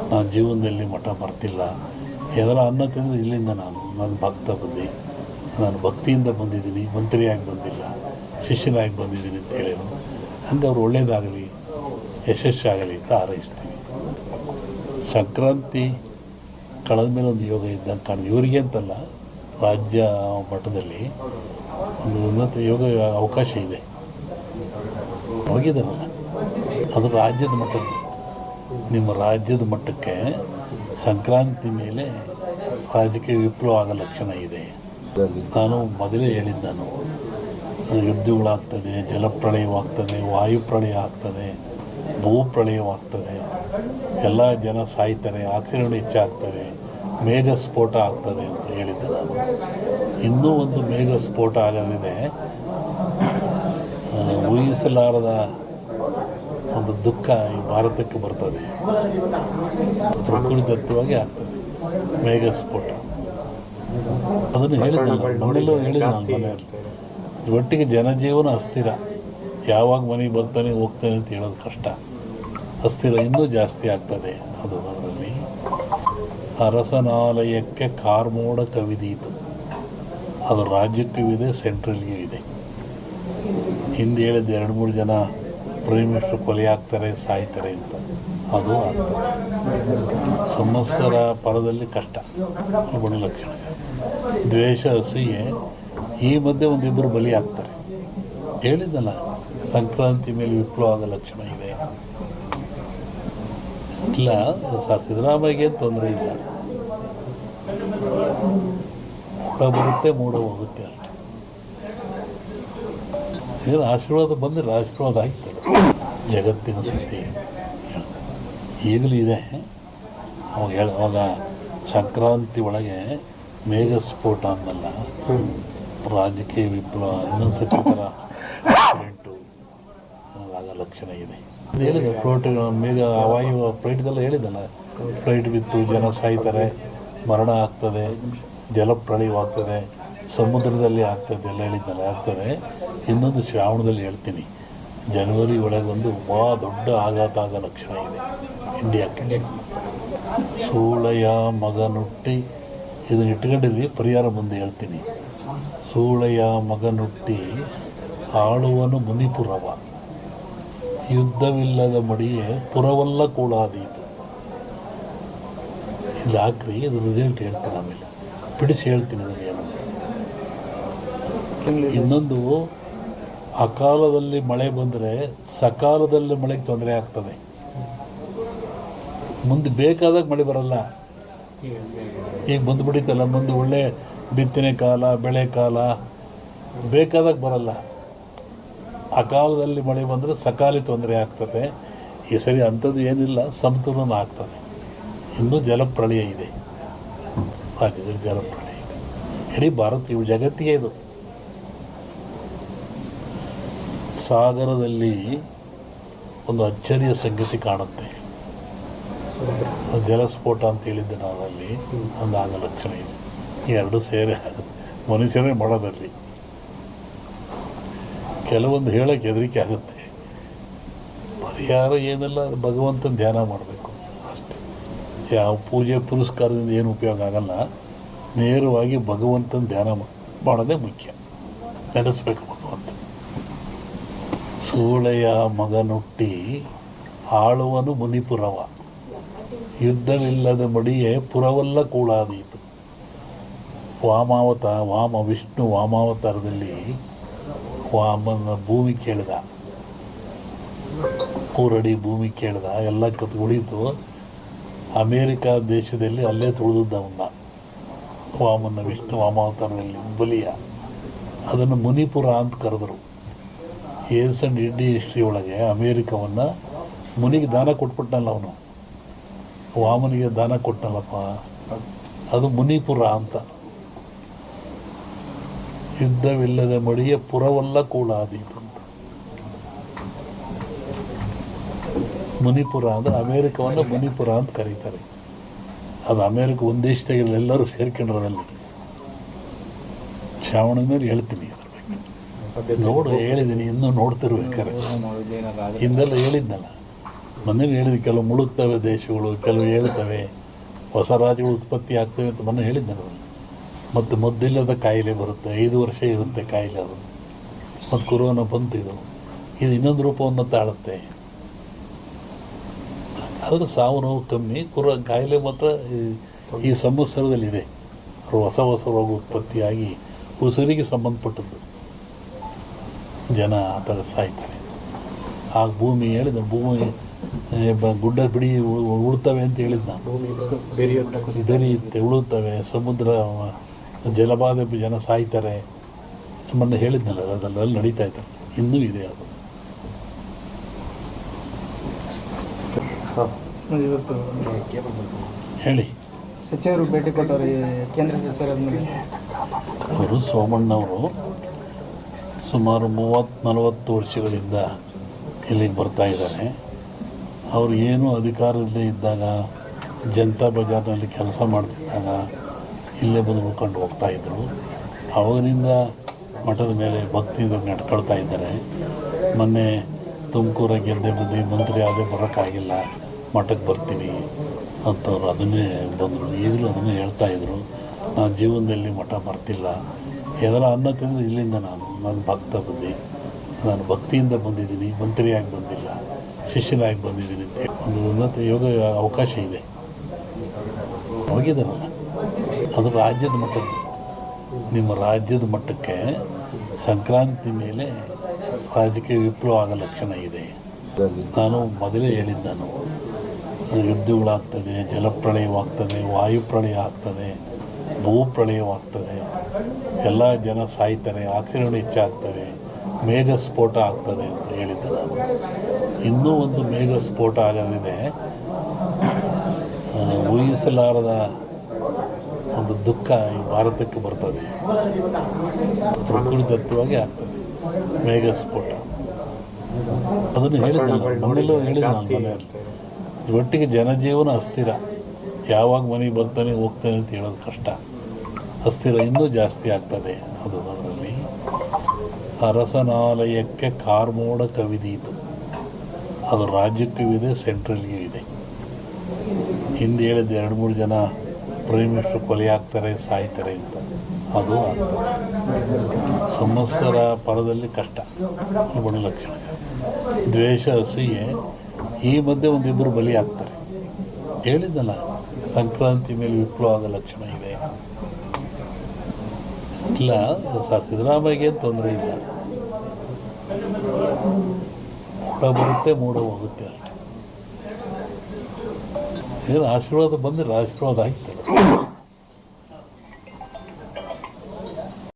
ನಾನು ಜೀವನದಲ್ಲಿ ಮಠ ಬರ್ತಿಲ್ಲ, ಏನಾರ ಅನ್ನ ತಿಂದರೆ ಇಲ್ಲಿಂದ ನನ್ನ ಭಕ್ತ ಬಂದು ನಾನು ಭಕ್ತಿಯಿಂದ ಬಂದಿದ್ದೀನಿ, ಮಂತ್ರಿಯಾಗಿ ಬಂದಿಲ್ಲ, ಶಿಷ್ಯನಾಗಿ ಬಂದಿದ್ದೀನಿ ಅಂತ ಹೇಳಿದರು. ಹಂಗೆ ಅವ್ರು ಒಳ್ಳೆಯದಾಗಲಿ, ಯಶಸ್ಸಾಗಲಿ ಅಂತ ಹಾರೈಸ್ತೀವಿ. ಸಂಕ್ರಾಂತಿ ಕಳೆದ ಮೇಲೆ ಒಂದು ಯೋಗ ಇದ್ದಂಗೆ ಕಾಣಿದೆ. ಇವರಿಗೆ ಅಂತಲ್ಲ, ರಾಜ್ಯ ಮಟ್ಟದಲ್ಲಿ ಒಂದು ಉನ್ನತ ಯೋಗ ಅವಕಾಶ ಇದೆ. ಹೋಗಿದ್ದಾರಲ್ಲ, ಅದು ರಾಜ್ಯದ ಮಟ್ಟದ್ದು. ನಿಮ್ಮ ರಾಜ್ಯದ ಮಟ್ಟಕ್ಕೆ ಸಂಕ್ರಾಂತಿ ಮೇಲೆ ರಾಜಕೀಯ ವಿಪ್ಲವ ಆಗೋ ಲಕ್ಷಣ ಇದೆ. ನಾನು ಮೊದಲೇ ಹೇಳಿದ್ದು, ಯುದ್ಧಗಳಾಗ್ತದೆ, ಜಲಪ್ರಳಯವಾಗ್ತದೆ, ವಾಯುಪ್ರಳಯ ಆಗ್ತದೆ, ಭೂಪ್ರಳಯವಾಗ್ತದೆ, ಎಲ್ಲ ಜನ ಸಾಯ್ತಾರೆ, ಆಕ್ರಮಣ ಹೆಚ್ಚಾಗ್ತವೆ, ಮೇಘ ಸ್ಫೋಟ ಆಗ್ತದೆ ಅಂತ ಹೇಳಿದ್ದೆ ನಾನು. ಇನ್ನೂ ಒಂದು ಮೇಘ ಸ್ಫೋಟ ಆಗೋದ್ರಿದೆ, ಊಹಿಸಲಾರದ ಒಂದು ದುಃಖ ಈ ಭಾರತಕ್ಕೆ ಬರ್ತದೆ. ಪ್ರಕೃತಿದತ್ತವಾಗಿ ಆಗ್ತದೆ ಮೇಘ ಸ್ಫೋಟ. ಅದನ್ನು ಹೇಳಿದ್ದಲ್ಲ, ಮನೆಯಲ್ಲೂ ಹೇಳಿದೆ ನಾನು ಮನೆಯಲ್ಲಿ. ಒಟ್ಟಿಗೆ ಜನಜೀವನ ಅಸ್ಥಿರ, ಯಾವಾಗ ಮನೆಗೆ ಬರ್ತಾನೆ ಹೋಗ್ತಾನೆ ಅಂತ ಹೇಳೋದು ಕಷ್ಟ. ಅಸ್ಥಿರ ಇನ್ನೂ ಜಾಸ್ತಿ ಆಗ್ತದೆ. ಅದು ಅದರಲ್ಲಿ ಅರಸನಾಲಯಕ್ಕೆ ಕಾರ್ಮೋಡ ಕವಿದೀತು. ಅದು ರಾಜ್ಯಕ್ಕೂ ಇದೆ, ಸೆಂಟ್ರಲ್ಗೂ ಇದೆ. ಹಿಂದೆ ಹೇಳಿದ್ದು 2-3 ಜನ ಪ್ರೈಮ್ ಮಿನಿಸ್ಟರ್ ಕೊಲೆ ಆಗ್ತಾರೆ, ಸಾಯ್ತಾರೆ ಅಂತ. ಅದು ಆಗ್ತದೆ. ಸಂವತ್ಸರ ಪರದಲ್ಲಿ ಕಷ್ಟ, ಗುಣ ಲಕ್ಷಣ. ದ್ವೇಷ, ಅಸೂಯೆ, ಈ ಮಧ್ಯೆ ಒಂದಿಬ್ಬರು ಬಲಿ ಆಗ್ತಾರೆ. ಹೇಳಿದ್ದಲ್ಲ, ಸಂಕ್ರಾಂತಿ ಮೇಲೆ ವಿಪ್ಲವ ಆಗೋ ಲಕ್ಷಣ ಇದೆ. ಇಲ್ಲ ಸರ್, ಸಿದ್ದರಾಮಯ್ಯಗೆ ತೊಂದರೆ ಇಲ್ಲ. ಮೂಡ ಬರುತ್ತೆ, ಮೂಡ ಹೋಗುತ್ತೆ ಅಷ್ಟೆ. ಏನು ಆಶೀರ್ವಾದ ಬಂದರೆ ಆಶೀರ್ವಾದ ಆಗ್ತದೆ. ಜಗತ್ತಿನ ಸುದ್ದಿ ಈಗಲೂ ಇದೆ. ಅವಾಗ ಸಂಕ್ರಾಂತಿ ಒಳಗೆ ಮೇಘ ಸ್ಫೋಟ ಅನ್ನಲ್ಲ, ರಾಜಕೀಯ ವಿಪ್ಲವ, ಇನ್ನೊಂದು ಸತಿ ಥರ ಆಕ್ಸಿಡೆಂಟು ಆಗೋ ಲಕ್ಷಣ ಇದೆ. ಅದು ಹೇಳಿದೆ, ಫ್ಲೋಟ್ ಮೇಘ ವಾಯು ಫ್ಲೈಟ್ದೆಲ್ಲ ಹೇಳಿದ್ದಲ್ಲ, ಫ್ಲೈಟ್ ಬಿತ್ತು, ಜನ ಸಾಯ್ತಾರೆ, ಮರಣ ಆಗ್ತದೆ, ಜಲಪ್ರಳಯವಾಗ್ತದೆ, ಸಮುದ್ರದಲ್ಲಿ ಆಗ್ತದೆ ಎಲ್ಲ ಹೇಳಿದ್ದಲ್ಲ, ಆಗ್ತದೆ. ಇನ್ನೊಂದು ಶ್ರಾವಣದಲ್ಲಿ ಹೇಳ್ತೀನಿ, ಜನವರಿ ಒಳಗೆ ಒಂದು ದೊಡ್ಡ ಆಘಾತ ಆಗೋ ಲಕ್ಷಣ ಇದೆ ಇಂಡಿಯಾಕ್ಕೆ. ಸೂಳೆಯ ಮಗನುಟ್ಟಿ, ಇದನ್ನು ಇಟ್ಕೊಂಡಿರಿ, ಪರಿಹಾರ ಮುಂದೆ ಹೇಳ್ತೀನಿ. ಸೂಳೆಯ ಮಗನುಟ್ಟಿ ಆಳುವನು ಮುನಿಪುರವ, ಯುದ್ಧವಿಲ್ಲದ ಮಡಿಯೇ ಪುರವಲ್ಲ ಕೂಡಾದೀತು. ಇದು ಹಾಕ್ರಿ, ಇದು ರಿಸಲ್ಟ್ ಹೇಳ್ತೀನಿ, ಆಮೇಲೆ ಬಿಡಿಸಿ ಹೇಳ್ತೀನಿ ಅದನ್ನು ಏನಂತ. ಇನ್ನೊಂದು, ಅಕಾಲದಲ್ಲಿ ಮಳೆ ಬಂದರೆ ಸಕಾಲದಲ್ಲಿ ಮಳೆಗೆ ತೊಂದರೆ ಆಗ್ತದೆ. ಮುಂದೆ ಬೇಕಾದಾಗ ಮಳೆ ಬರಲ್ಲ. ಈಗ ಬಂದುಬಿಡಿತಲ್ಲ, ಮುಂದೆ ಒಳ್ಳೆ ಬಿತ್ತನೆ ಕಾಲ, ಬೆಳೆ ಕಾಲ, ಬೇಕಾದಾಗ ಬರಲ್ಲ. ಅಕಾಲದಲ್ಲಿ ಮಳೆ ಬಂದರೆ ಸಕಾಲಿ ತೊಂದರೆ ಆಗ್ತದೆ. ಈ ಸರಿ ಅಂಥದ್ದು ಏನಿಲ್ಲ, ಸಮತೋಲನ ಆಗ್ತದೆ. ಇನ್ನೂ ಜಲಪ್ರಳಯ ಇದೆ, ರಾಜ್ಯದಲ್ಲಿ ಜಲಪ್ರಳಯ ಇದೆ. ಇಡೀ ಭಾರತ, ಇವು ಜಗತ್ತಿಗೆ ಇದು. ಸಾಗರದಲ್ಲಿ ಒಂದು ಅಚ್ಚರಿಯ ಸಂಗತಿ ಕಾಣುತ್ತೆ. ಜಲಸ್ಫೋಟ ಅಂತ ಹೇಳಿದ್ದೆ ನಾನು, ಅಲ್ಲಿ ಒಂದು ಆಗ ಲಕ್ಷಣ ಇದೆ. ಎರಡು ಸೇರಿ ಆಗುತ್ತೆ, ಮನುಷ್ಯರೇ ಮಾಡೋದಲ್ಲಿ. ಕೆಲವೊಂದು ಹೇಳೋಕ್ಕೆ ಹೆದರಿಕೆ ಆಗುತ್ತೆ. ಪರಿಹಾರ ಏನೆಲ್ಲ, ಭಗವಂತನ ಧ್ಯಾನ ಮಾಡಬೇಕು ಅಷ್ಟೇ. ಯಾವ ಪೂಜೆ ಪುರಸ್ಕಾರದಿಂದ ಏನು ಉಪಯೋಗ ಆಗಲ್ಲ. ನೇರವಾಗಿ ಭಗವಂತನ ಧ್ಯಾನ ಮಾಡೋದೇ ಮುಖ್ಯ. ನೆನೆಸ್ಬೇಕು ಭಗವಂತ. ಸೂಳೆಯ ಮಗನುಟ್ಟಿ ಆಳುವನು ಮುನಿಪುರವ, ಯುದ್ಧವಿಲ್ಲದ ಮಡಿಯೇ ಪುರವಲ್ಲ ಕೂಳಾದೀತು. ವಿಷ್ಣು ವಾಮಾವತಾರದಲ್ಲಿ ವಾಮನ ಭೂಮಿ ಕೇಳಿದ, 3 ಅಡಿ ಭೂಮಿ ಕೇಳಿದ, ಎಲ್ಲ ಉಳಿತು. ಅಮೇರಿಕಾ ದೇಶದಲ್ಲಿ ಅಲ್ಲೇ ತುಳಿದವನ್ನ ವಾಮನ ವಿಷ್ಣು ವಾಮಾವತಾರದಲ್ಲಿ ಬಲಿಯ. ಅದನ್ನು ಮುನಿಪುರ ಅಂತ ಕರೆದರು. ಇಂಡಿ ಹಿಸ್ಟ್ರಿ ಒಳಗೆ ಅಮೇರಿಕವನ್ನು ಮುನಿಗೆ ದಾನ ಕೊಟ್ಬಿಟ್ನಲ್ಲ ಅವನು, ವಾಮನಿಗೆ ದಾನ ಕೊಟ್ಟನಲ್ಲಪ್ಪ, ಅದು ಮುನಿಪುರ ಅಂತ. ಯುದ್ಧವಿಲ್ಲದ ಮಡಿಯ ಪುರವಲ್ಲ ಕೂಳಾದೀತು ಅಂತ. ಮುನಿಪುರ ಅಂದರೆ ಅಮೇರಿಕವನ್ನು ಮುನಿಪುರ ಅಂತ ಕರೀತಾರೆ. ಅದು ಅಮೇರಿಕ ಒಂದು ದೇಶದಾಗಿಲ್ಲ, ಎಲ್ಲರೂ ಸೇರ್ಕೊಂಡಿರೋದಲ್ಲಿ. ಶ್ರಾವಣದ ಮೇಲೆ ಹೇಳ್ತೀನಿ ಅದ್ರ ಬಗ್ಗೆ. ಹೇಳಿದ್ದೀನಿ, ಇನ್ನೂ ನೋಡ್ತಿರ್ಬೇಕಾರೆ. ಹಿಂದೆಲ್ಲ ಹೇಳಿದ್ನಲ್ಲ, ಮೊನ್ನೆ ಹೇಳಿದ ಕೆಲವು ಮುಳುಗ್ತವೆ ದೇಶಗಳು, ಕೆಲವು ಹೇಳ್ತವೆ, ಹೊಸ ರಾಜ್ಯಗಳು ಉತ್ಪತ್ತಿ ಆಗ್ತವೆ ಅಂತ ಮೊನ್ನೆ ಹೇಳಿದ್ದೆ ನಾನು. ಮತ್ತು ಮದ್ದಿಲ್ಲದ ಕಾಯಿಲೆ ಬರುತ್ತೆ, 5 ವರ್ಷ ಇರುತ್ತೆ ಕಾಯಿಲೆ ಅದು. ಮತ್ತು ಕೊರೋನಾ ಬಂತು, ಇದು ಇನ್ನೊಂದು ರೂಪವನ್ನು ತಾಳುತ್ತೆ. ಆದರೆ ಸಾವು ನೋವು ಕಮ್ಮಿ, ಕಾಯಿಲೆ ಮಾತ್ರ ಈ ಸಂವತ್ಸರದಲ್ಲಿದೆ. ಹೊಸ ರೋಗ ಉತ್ಪತ್ತಿಯಾಗಿ ಉಸಿರಿಗೆ ಸಂಬಂಧಪಟ್ಟದ್ದು ಜನ ಆ ಥರ ಸಾಯ್ತಾರೆ. ಆಗ ಭೂಮಿ ಹೇಳಿದ, ಭೂಮಿ ಗುಡ್ಡ ಬಿಡಿ ಉಳ್ತವೆ ಅಂತ ಹೇಳಿದ್ದು ನಾನು. ಬೆರೆಯುತ್ತೆ, ಉಳುತ್ತವೆ, ಸಮುದ್ರ ಜಲಬಾಧೆ ಜನ ಸಾಯ್ತಾರೆ ನಮ್ಮನ್ನು ಹೇಳಿದ್ನಲ್ಲ, ಅದೆಲ್ಲ ನಡೀತಾ ಇದ್ದಾರೆ, ಇನ್ನೂ ಇದೆ ಅದು. ಹೇಳಿ. ಸಚಿವರು ಭೇಟಿ ಕೊಟ್ಟವರು ಕೇಂದ್ರ ಸಚಿವರಾದ್ಮೇಲೆ ಅವರು ಸೋಮಣ್ಣವರು ಸುಮಾರು 30-40 ವರ್ಷಗಳಿಂದ ಇಲ್ಲಿಗೆ ಬರ್ತಾ ಇದ್ದಾರೆ. ಅವರು ಏನೂ ಅಧಿಕಾರದಲ್ಲೇ ಇದ್ದಾಗ, ಜನತಾ ಬಜಾರ್ನಲ್ಲಿ ಕೆಲಸ ಮಾಡ್ತಿದ್ದಾಗ ಇಲ್ಲೇ ಬಂದು ಉಳ್ಕೊಂಡು ಹೋಗ್ತಾಯಿದ್ರು. ಅವಾಗಿನಿಂದ ಮಠದ ಮೇಲೆ ಭಕ್ತಿಯಿಂದ ನಡ್ಕೊಳ್ತಾ ಇದ್ದಾರೆ. ಮೊನ್ನೆ ತುಮಕೂರ ಗೆದ್ದೆ ಬಂದು ಮಂತ್ರಿ ಆದೇ ಬರೋಕ್ಕಾಗಿಲ್ಲ, ಮಠಕ್ಕೆ ಬರ್ತೀನಿ ಅಂತವ್ರು ಅದನ್ನೇ ಬಂದರು. ಈಗಲೂ ಅದನ್ನೇ ಹೇಳ್ತಾಯಿದ್ರು, ನಾನು ಜೀವನದಲ್ಲಿ ಮಠ ಬರ್ತಿಲ್ಲ, ಎದರ ಅನ್ನ ತಿಂದು ಇಲ್ಲಿಂದ ನಾನು ಭಕ್ತ ಬಂದು, ನಾನು ಭಕ್ತಿಯಿಂದ ಬಂದಿದ್ದೀನಿ, ಮಂತ್ರಿಯಾಗಿ ಬಂದಿಲ್ಲ, ಶಿಷ್ಯನಾಗಿ ಬಂದಿದ್ದೀನಿ ಅಂತೇಳಿ ಒಂದು ಉನ್ನತ ಯೋಗ ಅವಕಾಶ ಇದೆ. ಹೋಗಿದ್ದಾರಲ್ಲ, ಅದು ರಾಜ್ಯದ ಮಟ್ಟದ್ದು. ನಿಮ್ಮ ರಾಜ್ಯದ ಮಟ್ಟಕ್ಕೆ ಸಂಕ್ರಾಂತಿ ಮೇಲೆ ರಾಜಕೀಯ ವಿಪ್ಲವ ಆಗೋ ಲಕ್ಷಣ ಇದೆ. ನಾನು ಮೊದಲೇ ಹೇಳಿದ್ದೆ, ಯುದ್ಧಗಳಾಗ್ತದೆ, ಜಲಪ್ರಳಯವಾಗ್ತದೆ, ವಾಯುಪ್ರಳಯ ಆಗ್ತದೆ, ಭೂಪ್ರಳಯವಾಗ್ತದೆ, ಎಲ್ಲ ಜನ ಸಾಯ್ತಾರೆ, ಆಕ್ರಮಣ ಹೆಚ್ಚಾಗ್ತವೆ, ಮೇಘ ಸ್ಫೋಟ ಆಗ್ತದೆ ಅಂತ ಹೇಳಿದ್ದೆ ನಾನು. ಇನ್ನೂ ಒಂದು ಮೇಘ ಸ್ಫೋಟ ಆಗೋದ್ರಿದೆ, ಊಹಿಸಲಾರದ ಒಂದು ದುಃಖ ಈ ಭಾರತಕ್ಕೆ ಬರ್ತದೆ. ಪ್ರಕೃತಿದತ್ತವಾಗಿ ಆಗ್ತದೆ ಮೇಘ ಸ್ಫೋಟ. ಅದನ್ನು ಹೇಳಿದ್ದೆ ಮೊನ್ನೆಲ್ಲೂ ಹೇಳಿದ್ದೆ ನಾನು ಮನೆಯಲ್ಲಿ. ಒಟ್ಟಿಗೆ ಜನಜೀವನ ಅಸ್ಥಿರ, ಯಾವಾಗ ಮನೆಗೆ ಬರ್ತಾನೆ ಹೋಗ್ತಾನೆ ಅಂತ ಹೇಳೋದು ಕಷ್ಟ. ಅಸ್ಥಿರ ಇನ್ನೂ ಜಾಸ್ತಿ ಆಗ್ತದೆ. ಅದರಲ್ಲಿ ಅರಸನಾಲಯಕ್ಕೆ ಕಾರ್ಮೋಡ ಕವಿದೀತು. ಅದು ರಾಜ್ಯಕ್ಕೂ ಇದೆ, ಸೆಂಟ್ರಲ್ಗೂ ಇದೆ. ಹಿಂದೆ ಹೇಳಿದ 2-3 ಜನ ಪ್ರೈಮ್ ಮಿನಿಸ್ಟರ್ ಕೊಲೆ ಆಗ್ತಾರೆ, ಸಾಯ್ತಾರೆ ಅಂತ, ಅದು ಆಗ್ತದೆ. ಸಂವತ್ಸರ ಪರದಲ್ಲಿ ಕಷ್ಟ, ಬಡ ಲಕ್ಷಣ. ದ್ವೇಷ, ಅಸೂಯೆ, ಈ ಮಧ್ಯೆ ಒಂದಿಬ್ಬರು ಬಲಿ ಆಗ್ತಾರೆ. ಹೇಳಿದ್ದಲ್ಲ, ಸಂಕ್ರಾಂತಿ ಮೇಲೆ ವಿಪ್ಲವ ಆಗೋ ಲಕ್ಷಣ ಇದೆ. ಇಲ್ಲ ಸರ್, ಸಿದ್ದರಾಮಯ್ಯಗೆ ತೊಂದರೆ ಇಲ್ಲ, ಮೂಡ ಬರುತ್ತೆ, ಮೂಡ ಹೋಗುತ್ತೆ ಅಷ್ಟೇ. ಏನು ಆಶೀರ್ವಾದ ಬಂದಿಲ್ಲ, ಆಶೀರ್ವಾದ ಆಗ್ತದೆ.